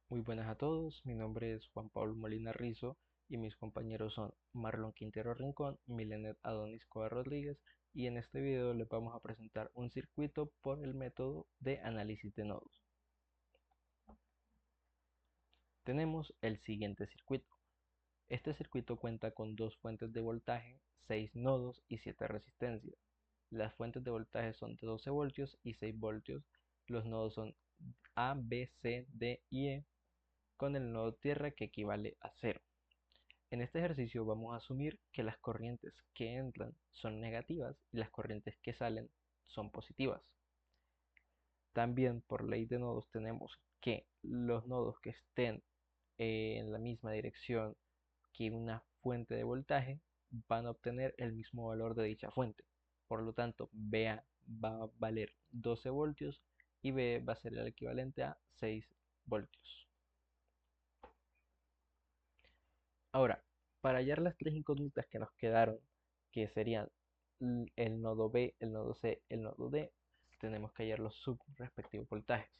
Muy buenas a todos, mi nombre es Juan Pablo Molina Rizo y mis compañeros son Marlon Quintero Rincón, Milenet Adonis Coa Rodríguez y en este video les vamos a presentar un circuito por el método de análisis de nodos. Tenemos el siguiente circuito. Este circuito cuenta con dos fuentes de voltaje, 6 nodos y 7 resistencias. Las fuentes de voltaje son de 12 voltios y 6 voltios. Los nodos son A, B, C, D y E con el nodo tierra que equivale a cero. En este ejercicio vamos a asumir que las corrientes que entran son negativas y las corrientes que salen son positivas. También por ley de nodos tenemos que los nodos que estén en la misma dirección que una fuente de voltaje van a obtener el mismo valor de dicha fuente. Por lo tanto, BA va a valer 12 voltios y B va a ser el equivalente a 6 voltios. Ahora, para hallar las tres incógnitas que nos quedaron, que serían el nodo B, el nodo C, el nodo D, tenemos que hallar los respectivos voltajes.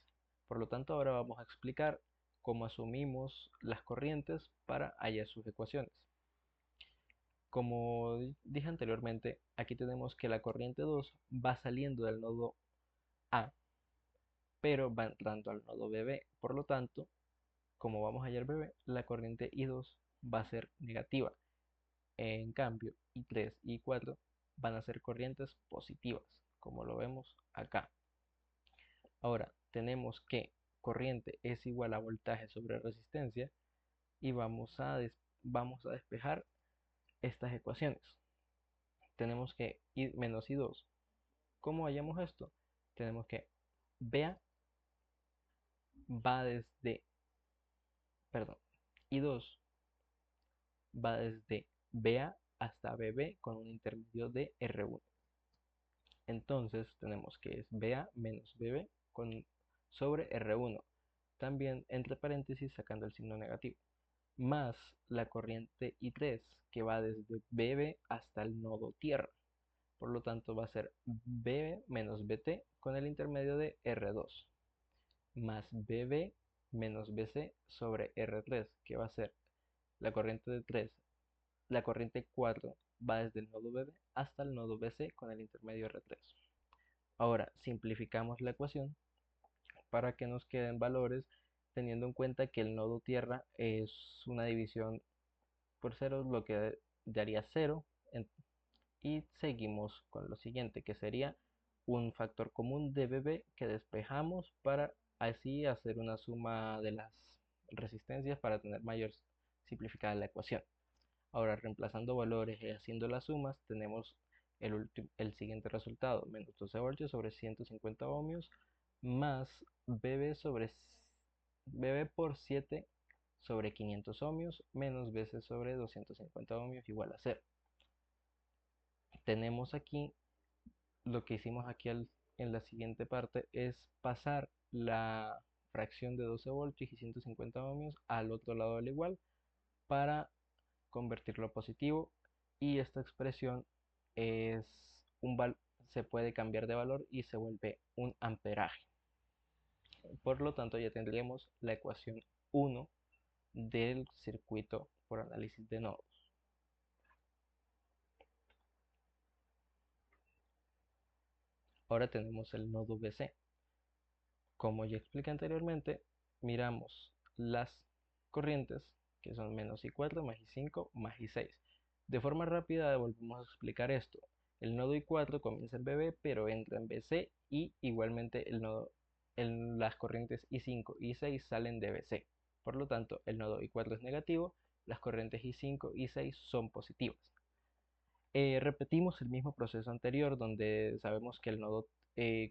Por lo tanto, ahora vamos a explicar cómo asumimos las corrientes para hallar sus ecuaciones. Como dije anteriormente, aquí tenemos que la corriente 2 va saliendo del nodo A, pero va entrando al nodo BB. Por lo tanto, como vamos a hallar BB, la corriente I2 va a ser negativa. En cambio, I3 y I4 van a ser corrientes positivas, como lo vemos acá. Ahora, tenemos que corriente es igual a voltaje sobre resistencia y vamos a despejar estas ecuaciones. Tenemos que I menos I2. ¿Cómo hallamos esto? Tenemos que BA va desde, perdón, I2 va desde BA hasta BB con un intermedio de R1. Entonces tenemos que es BA menos BB sobre R1, también entre paréntesis sacando el signo negativo, más la corriente I3 que va desde BB hasta el nodo tierra. Por lo tanto va a ser BB menos BT con el intermedio de R2, más BB menos BC sobre R3, que va a ser la corriente de 3, la corriente 4 va desde el nodo BB hasta el nodo BC con el intermedio R3. Ahora simplificamos la ecuación para que nos queden valores teniendo en cuenta que el nodo tierra es una división por cero, lo que daría cero. Y seguimos con lo siguiente, que sería un factor común de BB que despejamos para así hacer una suma de las resistencias para tener mayor simplificada la ecuación. Ahora, reemplazando valores y haciendo las sumas, tenemos el siguiente resultado: menos 12 voltios sobre 150 ohmios más BB por 7 sobre 500 ohmios menos BC sobre 250 ohmios igual a cero. Tenemos aquí lo que hicimos aquí en la siguiente parte es pasar la fracción de 12 voltios y 150 ohmios al otro lado del igual para convertirlo a positivo, y esta expresión se puede cambiar de valor y se vuelve un amperaje. Por lo tanto, ya tendríamos la ecuación 1 del circuito por análisis de nodos. Ahora tenemos el nodo BC. Como ya expliqué anteriormente, miramos las corrientes, que son menos I4 más I5 más I6. De forma rápida volvemos a explicar esto. El nodo I4 comienza en BB, pero entra en BC, y igualmente las corrientes I5 y I6 salen de BC. Por lo tanto, el nodo I4 es negativo, las corrientes I5 y I6 son positivas. Repetimos el mismo proceso anterior donde sabemos que el nodo,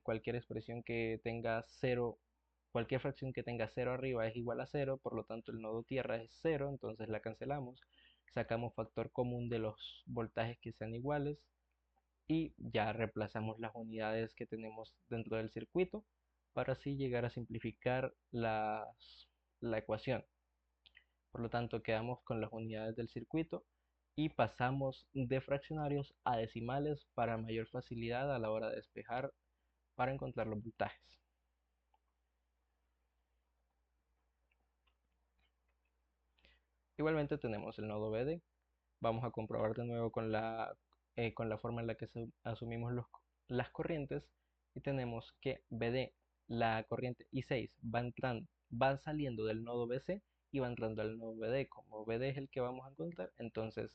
cualquier expresión que tenga cero, cualquier fracción que tenga cero arriba es igual a cero, por lo tanto el nodo tierra es cero, entonces la cancelamos, sacamos factor común de los voltajes que sean iguales y ya reemplazamos las unidades que tenemos dentro del circuito para así llegar a simplificar la ecuación. Por lo tanto, quedamos con las unidades del circuito y pasamos de fraccionarios a decimales para mayor facilidad a la hora de despejar para encontrar los voltajes. Igualmente tenemos el nodo BD. Vamos a comprobar de nuevo con la forma en la que asumimos las corrientes y tenemos que BD, la corriente I6 va saliendo del nodo BC y va entrando al nodo BD. Como BD es el que vamos a encontrar, entonces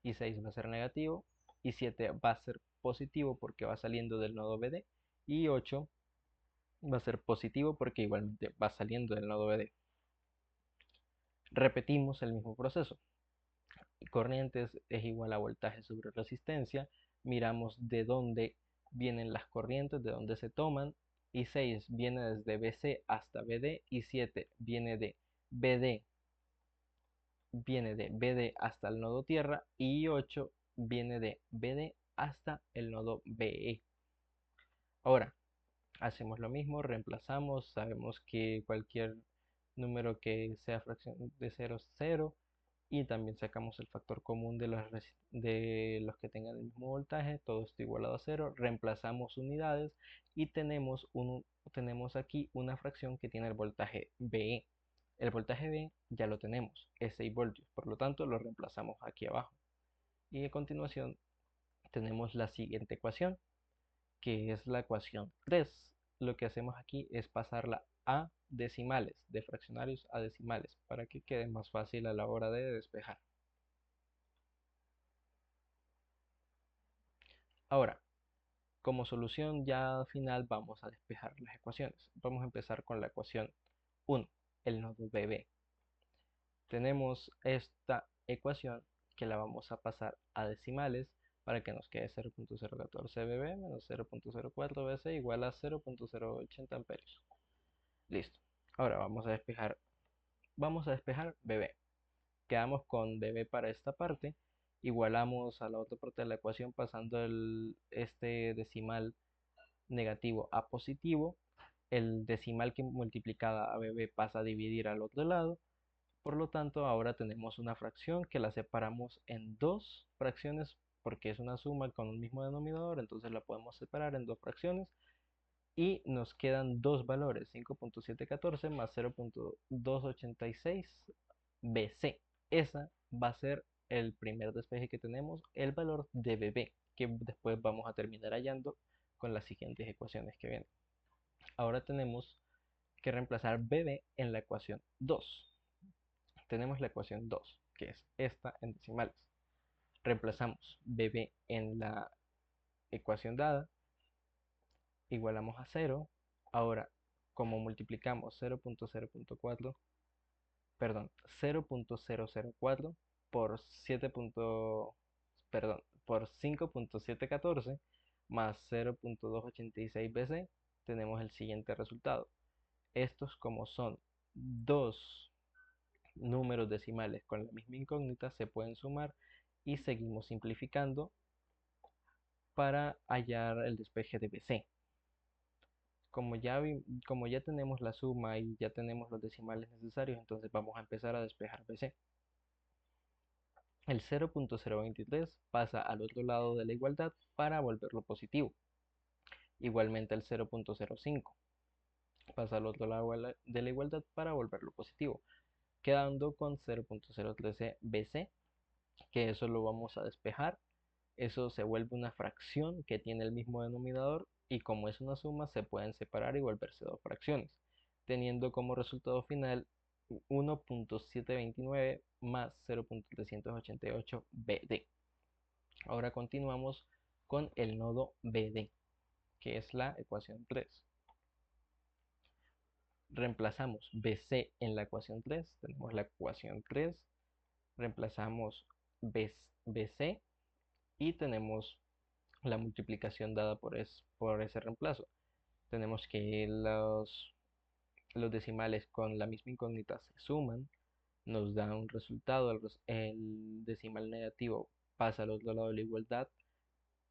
I6 va a ser negativo, I7 va a ser positivo porque va saliendo del nodo BD y 8 va a ser positivo porque igualmente va saliendo del nodo BD. Repetimos el mismo proceso. Corrientes es igual a voltaje sobre resistencia. Miramos de dónde vienen las corrientes, de dónde se toman. I6 viene desde BC hasta BD. I7 viene de BD hasta el nodo tierra. Y I8 viene de BD hasta el nodo BE. Ahora, hacemos lo mismo, reemplazamos. Sabemos que cualquier número que sea fracción de 0 es 0 y también sacamos el factor común de los que tengan el mismo voltaje, todo esto igualado a 0, reemplazamos unidades y tenemos aquí una fracción que tiene el voltaje BE. El voltaje B ya lo tenemos, es 6 voltios, por lo tanto lo reemplazamos aquí abajo. Y a continuación tenemos la siguiente ecuación, que es la ecuación 3. Lo que hacemos aquí es pasarla a decimales, de fraccionarios a decimales, para que quede más fácil a la hora de despejar. Ahora, como solución ya final vamos a despejar las ecuaciones. Vamos a empezar con la ecuación 1, el nodo BB. Tenemos esta ecuación que la vamos a pasar a decimales para que nos quede 0.014 BB menos 0.04 BC igual a 0.080 amperios. Listo. Ahora vamos a despejar BB. Quedamos con BB para esta parte. Igualamos a la otra parte de la ecuación pasando este decimal negativo a positivo. El decimal que multiplicada a BB pasa a dividir al otro lado. Por lo tanto, ahora tenemos una fracción que la separamos en dos fracciones porque es una suma con un mismo denominador, entonces la podemos separar en dos fracciones y nos quedan dos valores, 5.714 más 0.286 BC. Esa va a ser el primer despeje que tenemos, el valor de BB, que después vamos a terminar hallando con las siguientes ecuaciones que vienen. Ahora tenemos que reemplazar BB en la ecuación 2. Tenemos la ecuación 2, que es esta en decimales. Reemplazamos BB en la ecuación dada, igualamos a 0. Ahora, como multiplicamos 0.0.4, perdón, 0.004 por 7. Perdón, por 5.714 más 0.286 BC, tenemos el siguiente resultado. Estos, como son dos números decimales con la misma incógnita, se pueden sumar y seguimos simplificando para hallar el despeje de BC. Como ya tenemos la suma y ya tenemos los decimales necesarios, entonces vamos a empezar a despejar BC. El 0.023 pasa al otro lado de la igualdad para volverlo positivo. Igualmente el 0.05 pasa al otro lado de la igualdad para volverlo positivo, quedando con 0.013 BC, que eso lo vamos a despejar. Eso se vuelve una fracción que tiene el mismo denominador y como es una suma se pueden separar y volverse dos fracciones, teniendo como resultado final 1.729 más 0.388 BD. Ahora continuamos con el nodo BD, que es la ecuación 3. Reemplazamos BC en la ecuación 3, tenemos la ecuación 3, reemplazamos BC y tenemos la multiplicación dada por ese reemplazo. Tenemos que los decimales con la misma incógnita se suman, nos da un resultado, el decimal negativo pasa al otro lado de la igualdad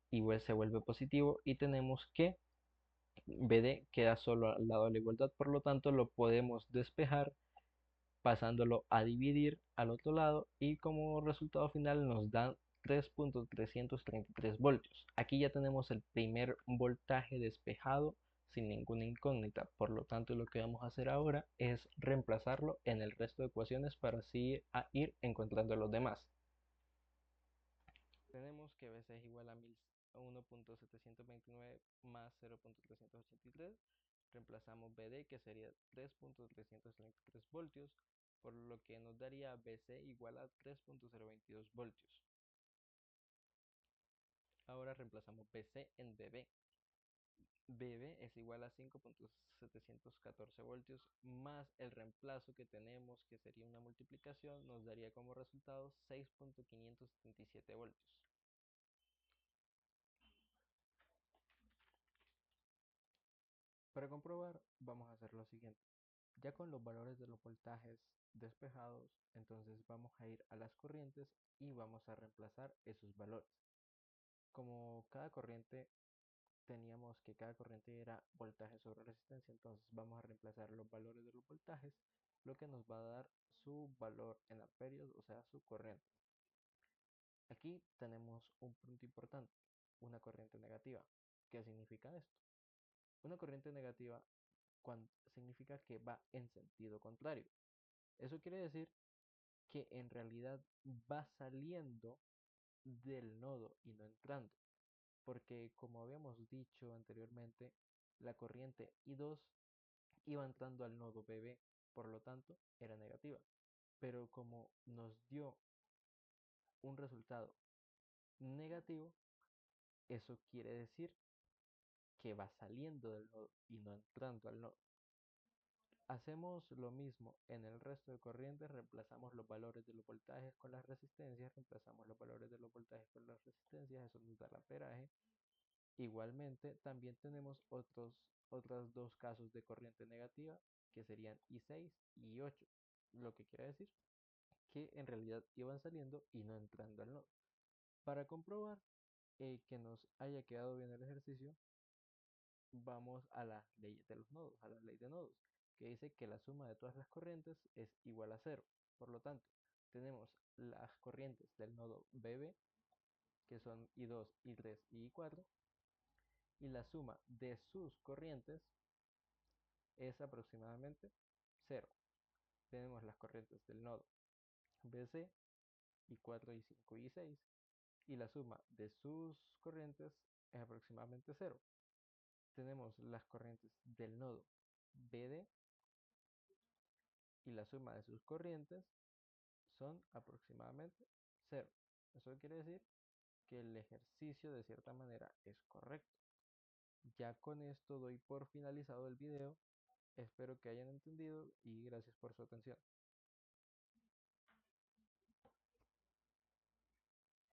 y se vuelve positivo y tenemos que BD queda solo al lado de la igualdad, por lo tanto lo podemos despejar pasándolo a dividir al otro lado y como resultado final nos dan 3.333 voltios. Aquí ya tenemos el primer voltaje despejado sin ninguna incógnita. Por lo tanto, lo que vamos a hacer ahora es reemplazarlo en el resto de ecuaciones para así ir encontrando los demás. Tenemos que BC es igual a 1.729 más 0.383. Reemplazamos BD, que sería 3.333 voltios, por lo que nos daría BC igual a 3.022 voltios. Ahora reemplazamos BC en BB. BB es igual a 5.714 voltios más el reemplazo que tenemos, que sería una multiplicación, nos daría como resultado 6.577 voltios. Para comprobar, vamos a hacer lo siguiente. Ya con los valores de los voltajes despejados, entonces vamos a ir a las corrientes y vamos a reemplazar esos valores. Como cada corriente teníamos que cada corriente era voltaje sobre resistencia, entonces vamos a reemplazar los valores de los voltajes, lo que nos va a dar su valor en amperios, o sea, su corriente. Aquí tenemos un punto importante, una corriente negativa. ¿Qué significa esto? Una corriente negativa significa que va en sentido contrario. Eso quiere decir que en realidad va saliendo del nodo y no entrando, porque como habíamos dicho anteriormente, la corriente I2 iba entrando al nodo BB, por lo tanto era negativa. Pero como nos dio un resultado negativo, eso quiere decir que va saliendo del nodo y no entrando al nodo. Hacemos lo mismo en el resto de corrientes, reemplazamos los valores de los voltajes con las resistencias, reemplazamos los valores de los voltajes con las resistencias, eso nos da el amperaje. Igualmente, también tenemos otros dos casos de corriente negativa, que serían I6 y I8, lo que quiere decir que en realidad iban saliendo y no entrando al nodo. Para comprobar que nos haya quedado bien el ejercicio, vamos a la ley de los nodos, a la ley de nodos, que dice que la suma de todas las corrientes es igual a cero. Por lo tanto, tenemos las corrientes del nodo BB, que son I2, I3 y I4, y la suma de sus corrientes es aproximadamente cero. Tenemos las corrientes del nodo BC, I4, I5 y I6, y la suma de sus corrientes es aproximadamente cero. Tenemos las corrientes del nodo BD y la suma de sus corrientes son aproximadamente cero. Eso quiere decir que el ejercicio de cierta manera es correcto. Ya con esto doy por finalizado el video. Espero que hayan entendido y gracias por su atención.